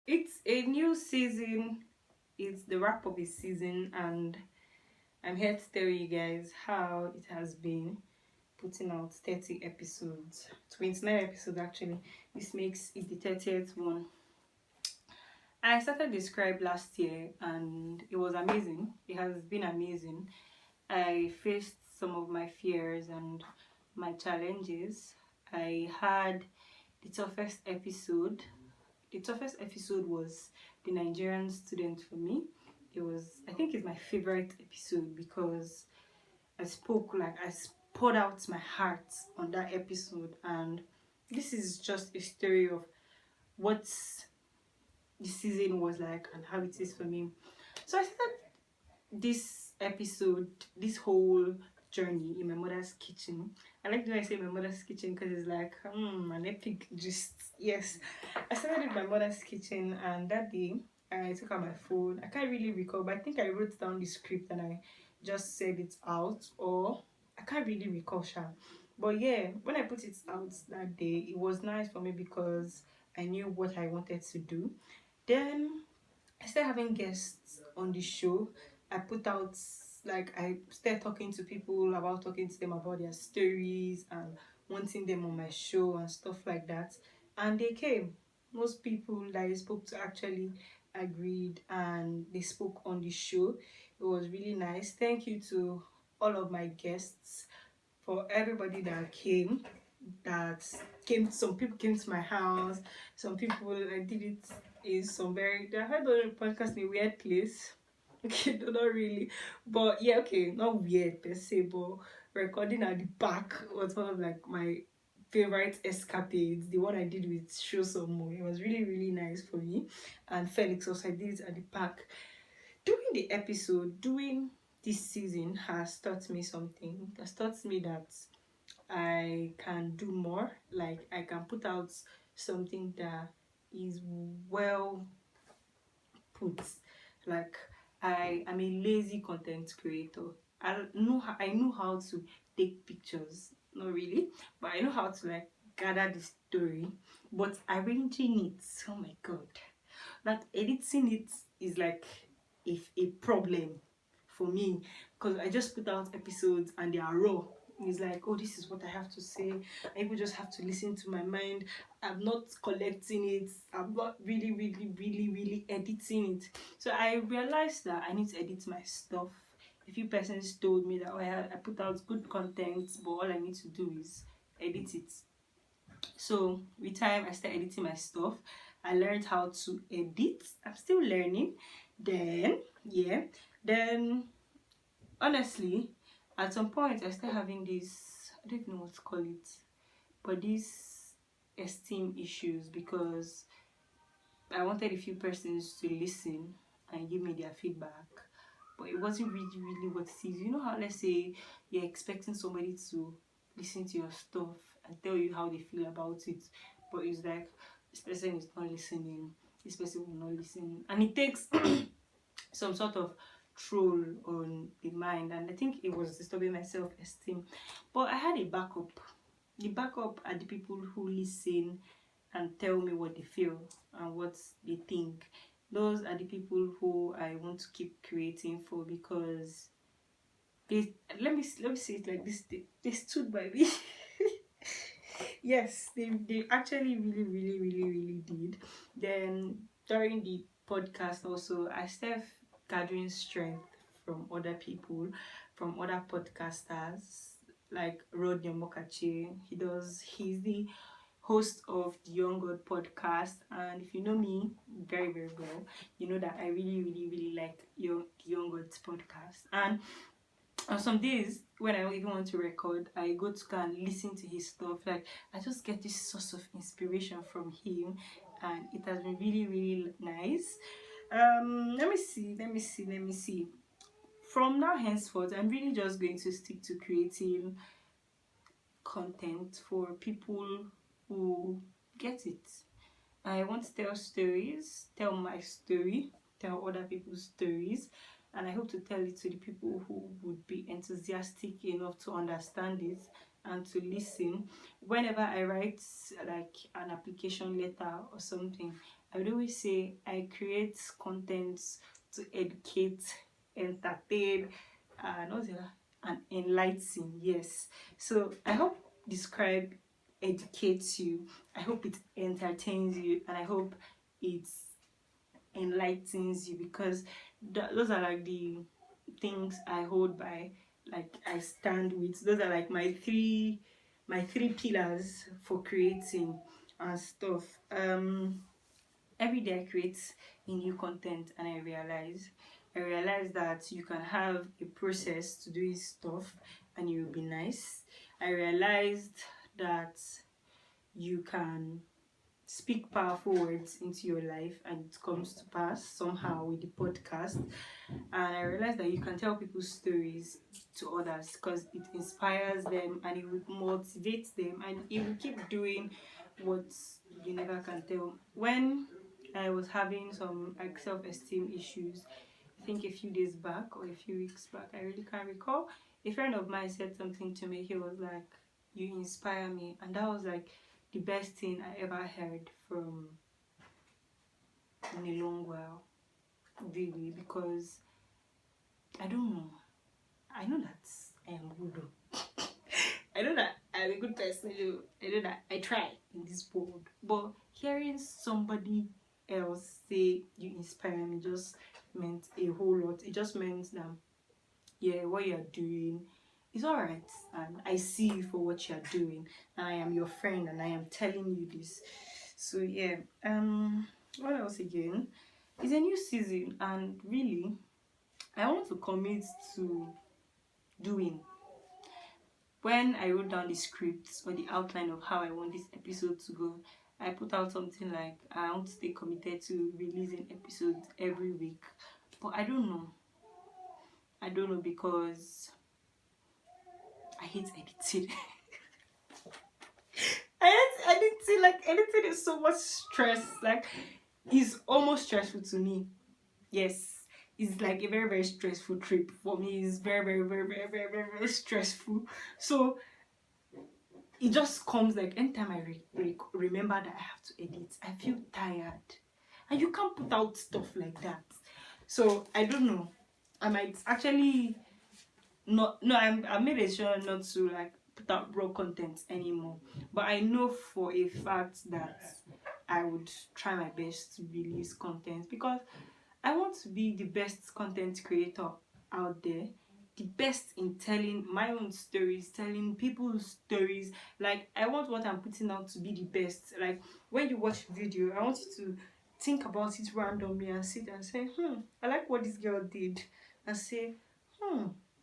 It's a new season. It's the wrap of a season, and I'm here to tell you guys how it has been putting out 30 episodes, 29 episodes actually. This makes it the 30th one. I started deskrybe last year and it was amazing. It has been amazing. I faced some of my fears and my challenges. I had the toughest episode. The toughest episode was the Nigerian student for me. It was, I think, it's my favorite episode because I poured out my heart on that episode, and this is just a story of what the season was like and how it is for me. So I started this episode, this whole journey in my mother's kitchen. I like the way I say my mother's kitchen because it's like an epic gist. Yes, I started in my mother's kitchen, and that day I took out my phone. I can't really recall, but I think I wrote down the script and I just said it out, or I can't really recall, Sha. But yeah, when I put it out that day, it was nice for me because I knew what I wanted to do. Then I started having guests on the show. I put out, like, I started talking to people about talking to them about their stories and wanting them on my show and stuff like that. And they came. Most people that I spoke to actually agreed and they spoke on the show. It was really nice. Thank you to all of my guests, for everybody that came. That came, some people came to my house, some people I did it in some very, I heard on a podcast in a weird place. Okay, no, not really, but yeah, okay, not weird per se, but recording at the back was one of like my favorite escapades. The one I did with Show Some More, it was really really nice for me. And Felix also, I did it at the back. Doing the episode, doing this season has taught me something. It has taught me that I can do more. Like, I can put out something that is well put. Like, I am a lazy content creator. I know how to take pictures. Not really, but I know how to like gather the story. But arranging it, oh my god. Like, editing it is like if a problem for me, because I just put out episodes and they are raw. It's like, oh, this is what I have to say. I people just have to listen to my mind. I'm not collecting it. I'm not really, really, really, really editing it. So I realized that I need to edit my stuff. A few persons told me that, oh, I put out good content, but all I need to do is edit it. So with time, I started editing my stuff. I learned how to edit. I'm still learning. Then yeah, then honestly, at some point I started having this, I don't even know what to call it, but these esteem issues because I wanted a few persons to listen and give me their feedback, but it wasn't really really what it is. You know how, let's say you're expecting somebody to listen to your stuff and tell you how they feel about it, but it's like this person is not listening, this person will not listen, and it takes some sort of troll on the mind, and I think it was disturbing my self-esteem. But I had a backup. The backup are the people who listen and tell me what they feel and what they think. Those are the people who I want to keep creating for, because they, let me say it like this, they stood by me. Yes, they actually really really really really did. Then during the podcast also, I started gathering strength from other people, from other podcasters like Rodney Mokachi. He's the host of the Young God podcast, and if you know me very very well, you know that I really really really like Young God's podcast. And on some days when I don't even want to record, I go to go and listen to his stuff. Like, I just get this source of inspiration from him, and it has been really really nice. Let me see. From now henceforth, I'm really just going to stick to creating content for people who get it. I want to tell stories, tell my story, tell other people's stories, and I hope to tell it to the people who would be enthusiastic enough to understand it and to listen. Whenever I write like an application letter or something, I would always say I create content to educate, entertain, and what's the other? And enlighten. Yes. So I hope Describe educates you. I hope it entertains you, and I hope it enlightens you, because those are like the things I hold by, like I stand with. Those are like my three pillars for creating and stuff. Every day I create a new content, and I realize that you can have a process to do this stuff and it will be nice. I realized that you can speak powerful words into your life and it comes to pass somehow with the podcast. And I realized that you can tell people's stories to others because it inspires them and it would motivate them, and it will keep doing what you never can tell. When I was having some like self-esteem issues, I think a few days back or a few weeks back, I really can't recall, a friend of mine said something to me. He was like, "You inspire me," and that was like the best thing I ever heard from in a long while, really, because I don't know. I know that I am good. I know that I'm a good person. I know that I try in this world. But hearing somebody else say you inspire me just meant a whole lot. It just meant that, yeah, what you're doing is alright. And I see you for what you're doing. And I am your friend and I am telling you this. So yeah. What else again? It's a new season, and really I want to commit to doing. When I wrote down the script or the outline of how I want this episode to go, I put out something like I want to stay committed to releasing episodes every week. But I don't know. I don't know because I hate editing. I hate editing. Like, editing is so much stress. Like, it's almost stressful to me. Yes, it's like a very, very stressful trip for me. It's very, very, very, very, very, very, very stressful. So it just comes like anytime I remember that I have to edit, I feel tired, and you can't put out stuff like that. So I don't know. I might actually not. No, I made a sure not to like put out raw content anymore. But I know for a fact that I would try my best to release content, because I want to be the best content creator out there, the best in telling my own stories, telling people's stories. Like, I want what I'm putting out to be the best. Like, when you watch a video, I want you to think about it randomly and sit and say, I like what this girl did, and say,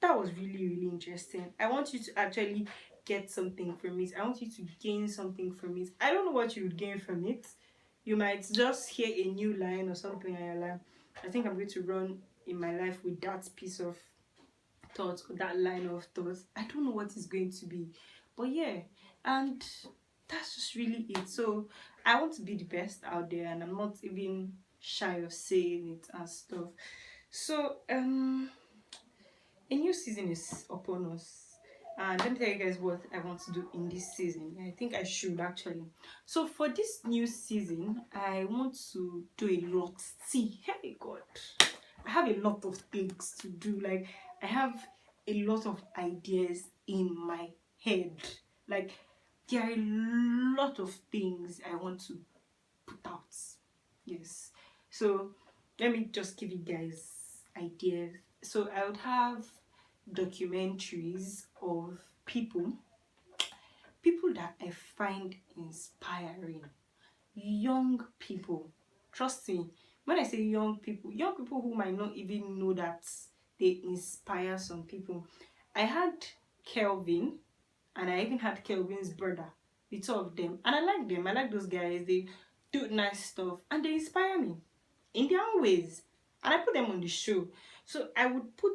that was really, really interesting. I want you to actually get something from it. I want you to gain something from it. I don't know what you would gain from it. You might just hear a new line or something, and you're like, I think I'm going to run in my life with that piece of thought or that line of thoughts. I don't know what it's going to be. But yeah, and that's just really it. So I want to be the best out there, and I'm not even shy of saying it and stuff. So a new season is upon us. And let me tell you guys what I want to do in this season. I think I should actually. So for this new season, I want to do a lot. See, hey God, I have a lot of things to do. Like, I have a lot of ideas in my head. Like, there are a lot of things I want to put out. Yes. So let me just give you guys ideas. So I would have documentaries of people that I find inspiring, young people. Trust me, when I say young people who might not even know that they inspire some people. I had Kelvin, and I even had Kelvin's brother, the two of them, and I like them. I like those guys. They do nice stuff and they inspire me in their own ways, and I put them on the show. So I would put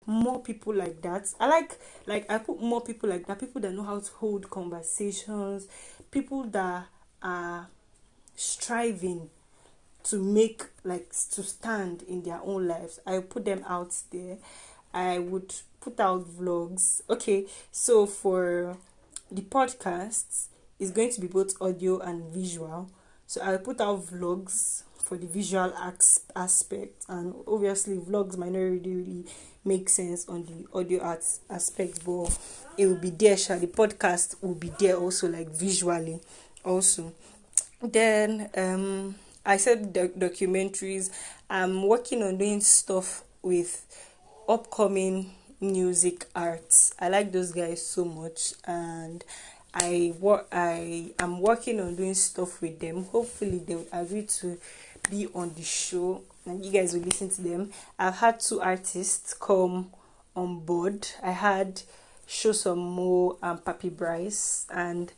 more people like that. I put more people like that, people that know how to hold conversations, people that are striving to make, like, to stand in their own lives. I put them out there. I would put out vlogs. Okay, so for the podcasts, it's going to be both audio and visual. So I put out vlogs for the visual aspect, and obviously vlogs might not really make sense on the audio arts aspect, but it will be there. The podcast will be there also, like visually also. Then I said documentaries. I'm working on doing stuff with upcoming music arts. I like those guys so much, and I am working on doing stuff with them. Hopefully they will agree to be on the show and you guys will listen to them. I've had two artists come on board. I had Show Some Mo and Papi Bryce, and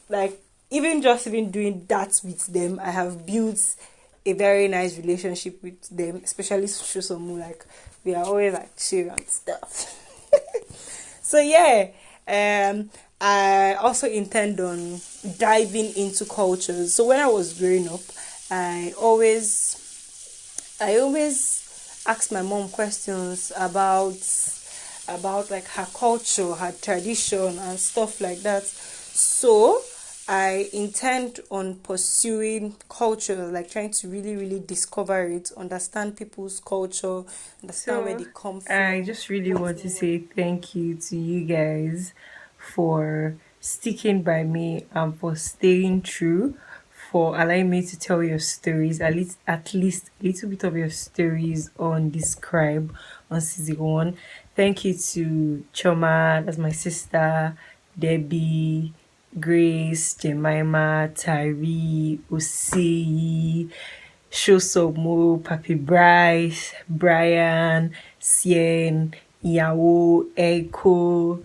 like even doing that with them, I have built a very nice relationship with them, especially Show Some Mo. Like we are always like chill and stuff. So yeah, I also intend on diving into cultures. So when I was growing up, I always asked my mom questions about like her culture, her tradition and stuff like that. So I intend on pursuing culture, like trying to really, really discover it, understand people's culture, understand where they come from. I just really want to say thank you to you guys for sticking by me and for staying true, for allowing me to tell your stories, at least a little bit of your stories on Describe on season one. Thank you to Choma, that's my sister, Debbie, Grace, Jemima, Tyree, Osei, Shosomo, Papi Bryce, Brian, Sien, Yao, Echo,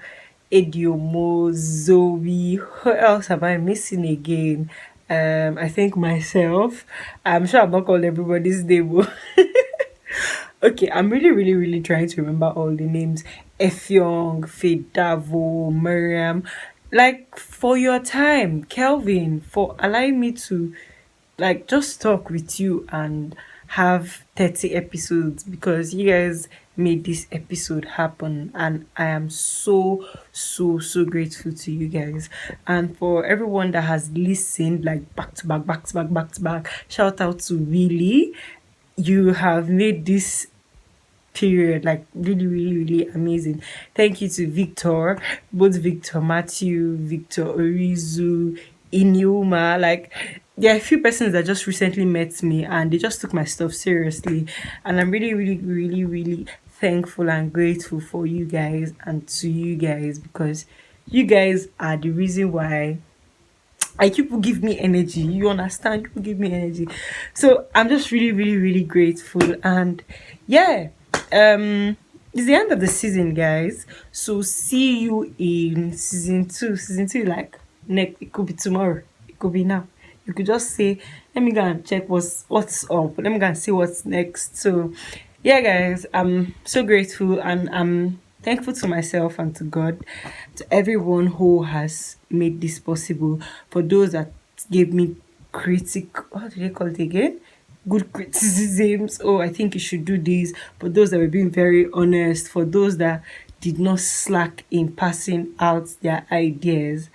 Ediomo, Zoe. Who else am I missing again? I think myself. I'm sure I'm not called everybody's name. Okay, I'm really, really, really trying to remember all the names. Effiong, Fedavo, Miriam. Like, for your time, Kelvin, for allowing me to, like, just talk with you and have 30 episodes, because you guys made this episode happen. And I am so, so, so grateful to you guys. And for everyone that has listened, like, back to back, back to back, back to back, shout out to Willie. You have made this period like really, really, really amazing. Thank you to Victor, both Victor Matthew, Victor Orizu, Inuma. Like, there are a few persons that just recently met me and they just took my stuff seriously, and I'm really, really, really, really thankful and grateful for you guys and to you guys, because you guys are the reason why people give me energy. You understand? People give me energy. So I'm just really, really, really grateful. And yeah, it's the end of the season, guys. So see you in season two. Season two, like next, it could be tomorrow, it could be now. You could just say, let me go and check what's up. Let me go and see what's next. So yeah, guys, I'm so grateful and I'm thankful to myself and to God, to everyone who has made this possible. For those that gave me what do they call it again? Good criticisms. Oh, I think you should do this. For those that were being very honest, for those that did not slack in passing out their ideas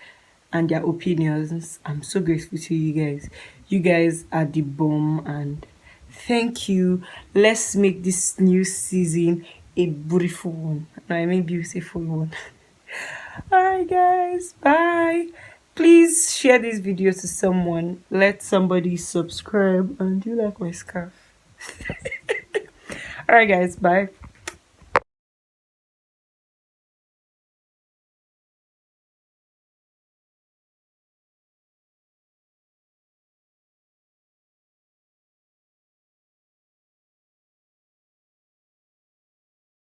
and their opinions, I'm so grateful to you guys. You guys are the bomb, and thank you. Let's make this new season a beautiful one. No, I mean beautiful one. Alright guys, bye. Please share this video to someone. Let somebody subscribe. And do you like my scarf? Alright guys, bye.